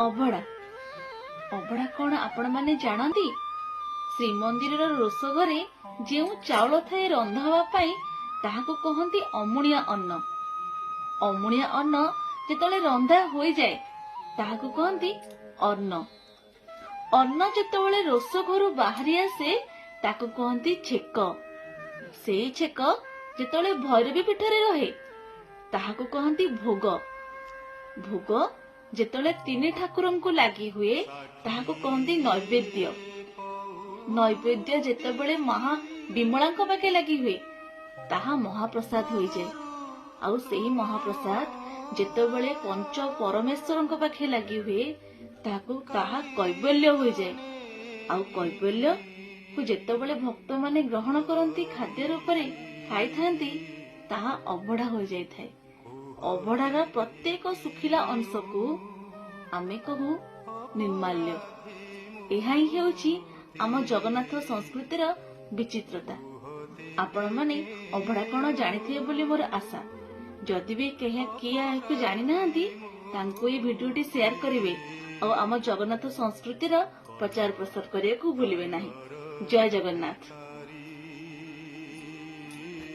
अभड़ा अभड़ा कौन आपण माने जानती? श्रीमंदिर रोष घरे जो चाउल थाए रंधा ताहाको कहती अमुणिया अन्न। अमुणिया अन्न जेतले रंधा हो जाए ताहाको कहती अन्न। अन्न जेतले रोष घर बाहरी आसे ताको कहती छेक। से छेक जेतले भैरवी पीठरे रहे ताहाको कहती भोग। भोग जेतले तीन ठाकुरंकु लागी हुए ताहाको कहती नैवेद्य। नैवेद्य जेतेबेले महा विमलांक पाखे लगी हुए ताहा महाप्रसाद हो जाए। आउ सेही महाप्रसाद जेतेबेले पंच परमेश्वरंक पाखे लगी हुए ताहा कैवल्य हो जाए। आउ कैवल्य को जेतेबेले भक्त माने ग्रहण करती खाद्य रूप में खाई थांती ताहा अभड़ा हो जाए। अभड़ार प्रत्येक सुखिला अंश को आमे कहू निर्माल्य। यह ही हेउची आम जगन्नाथ संस्कृतिर विचित्रता। आपण माने अभड़ा कौन जानिथिबे बोली मोर आशा। जदि भी किए जानी नाहंती तांको ये भिडियोटी शेयर करिवे और आम जगन्नाथ संस्कृतिर प्रचार प्रसार करिया को भूलिबे नाही। जय जगन्नाथ।